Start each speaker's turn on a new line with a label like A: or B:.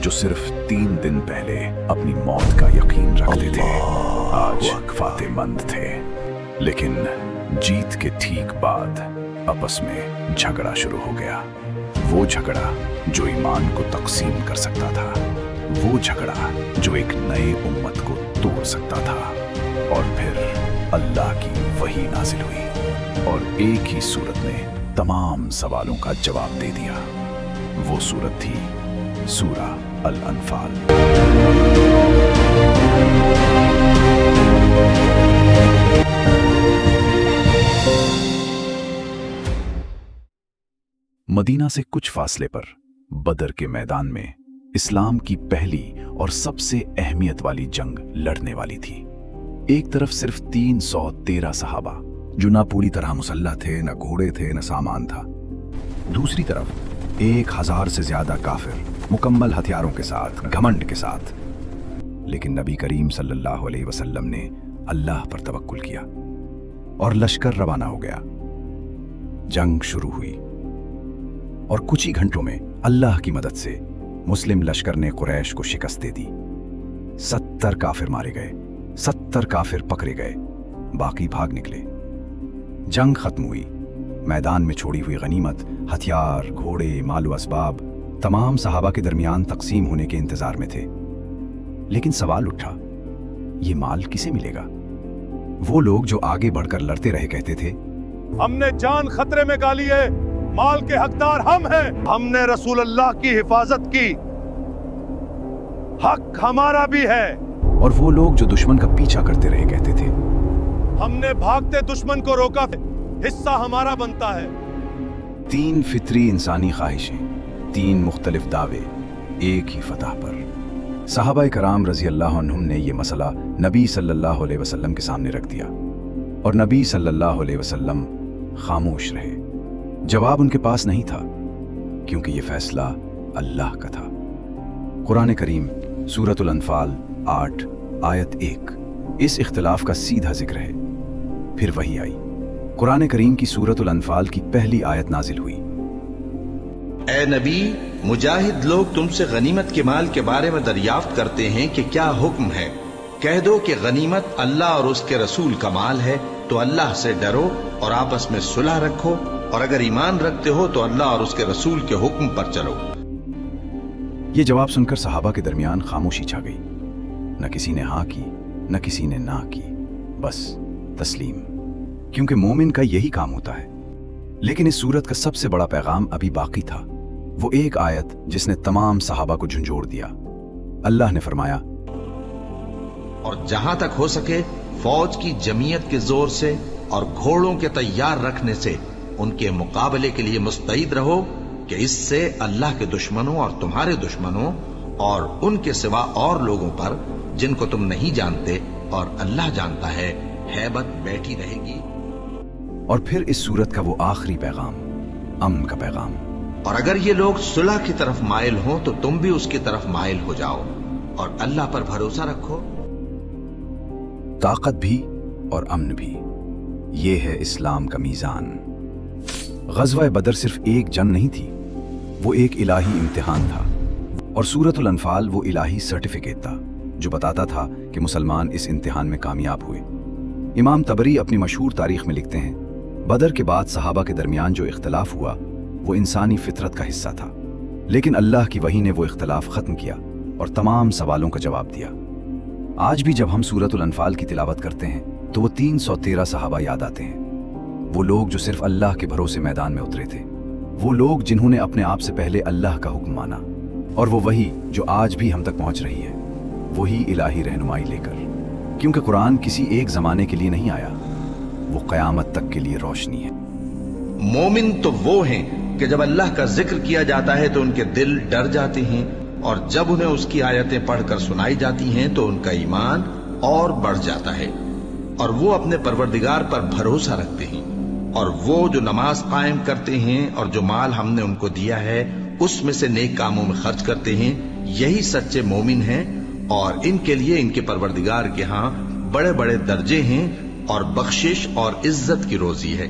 A: जो सिर्फ 3 दिन पहले अपनी मौत का यकीन रखते थे, आज फातेमंद थे। लेकिन जीत के ठीक बाद आपस में झगड़ा शुरू हो गया। वो झगड़ा जो ईमान को तकसीम कर सकता था, वो झगड़ा जो एक नए उम्मत को तोड़ सकता था। और फिर अल्लाह की वही नाजिल हुई और एक ही सूरत ने तमाम सवालों का जवाब दे दिया। वो सूरत थी सूरह अल-अनफाल। मदीना से कुछ फासले पर बदर के मैदान में इस्लाम की पहली और सबसे अहमियत वाली जंग लड़ने वाली थी। एक तरफ सिर्फ 313 सहाबा जो ना पूरी तरह मुसल्लह थे, न घोड़े थे, न सामान था। दूसरी तरफ 1000 से ज्यादा काफिर मुकम्मल हथियारों के साथ, घमंड के साथ। लेकिन नबी करीम सल्लल्लाहु अलैहि वसल्लम ने अल्लाह पर तवक्कुल किया और लश्कर रवाना हो गया। जंग शुरू हुई और कुछ ही घंटों में अल्लाह की मदद से मुस्लिम लश्कर ने कुरैश को शिकस्त दे दी। 70 काफिर मारे गए, 70 काफिर पकड़े गए, बाकी भाग निकले। जंग खत्म हुई। मैदान में छोड़ी हुई गनीमत, हथियार, घोड़े, मालो असबाब तमाम सहाबा के दरमियान तकसीम होने के इंतजार में थे। लेकिन सवाल उठा, ये माल किसे मिलेगा? वो लोग जो आगे बढ़कर लड़ते रहे कहते थे,
B: हमने जान खतरे में डाली है, माल के हकदार हम हैं। हमने रसूल अल्लाह की हिफाजत की, हक हमारा भी है।
A: और वो लोग जो दुश्मन का पीछा करते रहे कहते थे,
B: हमने भागते दुश्मन को रोका, हिस्सा हमारा बनता है।
A: 3 फितरी इंसानी ख्वाहिशें, 3 मुख्तलिफ दावे, एक ही फतह पर। सहाबाए कराम रजी अल्लाह अन्हुम ने यह मसला नबी सल्लल्लाहु अलैहि वसल्लम के सामने रख दिया और नबी सल्लल्लाहु अलैहि वसल्लम खामोश रहे। जवाब उनके पास नहीं था, क्योंकि यह फैसला अल्लाह का था। कुरान करीम सूरतुल अनफाल 8 आयत 1 इस इख्तिलाफ का सीधा जिक्र है। फिर वही आई। कुरान करीम की सूरतुल अनफाल की पहली आयत नाजिल हुई।
C: ए नबी, मुजाहिद लोग तुमसे गनीमत के माल के बारे में दरियाफ्त करते हैं कि क्या हुक्म है। कह दो कि गनीमत अल्लाह और उसके रसूल का माल है, तो अल्लाह से डरो और आपस में सुलह रखो, और अगर ईमान रखते हो तो अल्लाह और उसके रसूल के हुक्म पर चलो।
A: ये जवाब सुनकर सहाबा के दरमियान खामोशी छा गई। न किसी ने हाँ की, न किसी ने ना की, बस तस्लीम, क्योंकि मोमिन का यही काम होता है। लेकिन इस सूरत का सबसे बड़ा पैगाम अभी बाकी था। वो एक आयत जिसने तमाम सहाबा को झंझोड़ दिया। अल्लाह ने फरमाया,
C: और जहां तक हो सके फौज की जमीयत के जोर से और घोड़ों के तैयार रखने से उनके मुकाबले के लिए मुस्तैद रहो, कि इससे अल्लाह के दुश्मनों और तुम्हारे दुश्मनों और उनके सिवा और लोगों पर जिनको तुम नहीं जानते और अल्लाह जानता है, हैबत बैठी रहेगी।
A: और फिर इस सूरत का वो आखिरी पैगाम, अमन का पैगाम।
C: और अगर ये लोग सुलह की तरफ माइल हो तो तुम भी उसकी तरफ माइल हो जाओ और अल्लाह पर भरोसा रखो।
A: ताकत भी और अमन भी, ये है इस्लाम का मीजान। ग़ज़वा बदर सिर्फ एक जंग नहीं थी, वो एक इलाही इम्तिहान था। और सूरतुल अनफाल वो इलाही सर्टिफिकेट था जो बताता था कि मुसलमान इस इम्तिहान में कामयाब हुए। इमाम तबरी अपनी मशहूर तारीख में लिखते हैं, बदर के बाद सहाबा के दरमियान जो इख्तलाफ हुआ वो इंसानी फितरत का हिस्सा था, लेकिन अल्लाह की वही ने वो इख्तलाफ खत्म किया और तमाम सवालों का जवाब दिया। आज भी जब हम सूरतुल अनफाल की तिलावत करते हैं तो वो 313 सहाबा याद आते हैं। वो लोग जो सिर्फ अल्लाह के भरोसे मैदान में उतरे थे, वो लोग जिन्होंने अपने आप से पहले अल्लाह का हुक्म माना, और वो वही जो आज भी हम तक पहुंच रही है, वही इलाही रहनुमाई लेकर। क्योंकि कुरान किसी एक जमाने के लिए नहीं आया, वो कयामत तक के लिए रोशनी है।
C: मोमिन तो वो हैं कि जब अल्लाह का जिक्र किया जाता है तो उनके दिल डर जाते हैं, और जब उन्हें उसकी आयतें पढ़कर सुनाई जाती हैं तो उनका ईमान और बढ़ जाता है, और वो अपने परवरदिगार पर भरोसा रखते हैं। और वो जो नमाज कायम करते हैं और जो माल हमने उनको दिया है उसमें से नेक कामों में खर्च करते हैं, यही सच्चे मोमिन हैं, और इनके लिए इनके परवरदिगार के यहाँ बड़े बड़े दर्जे हैं और बख्शिश और इज्जत की रोजी है।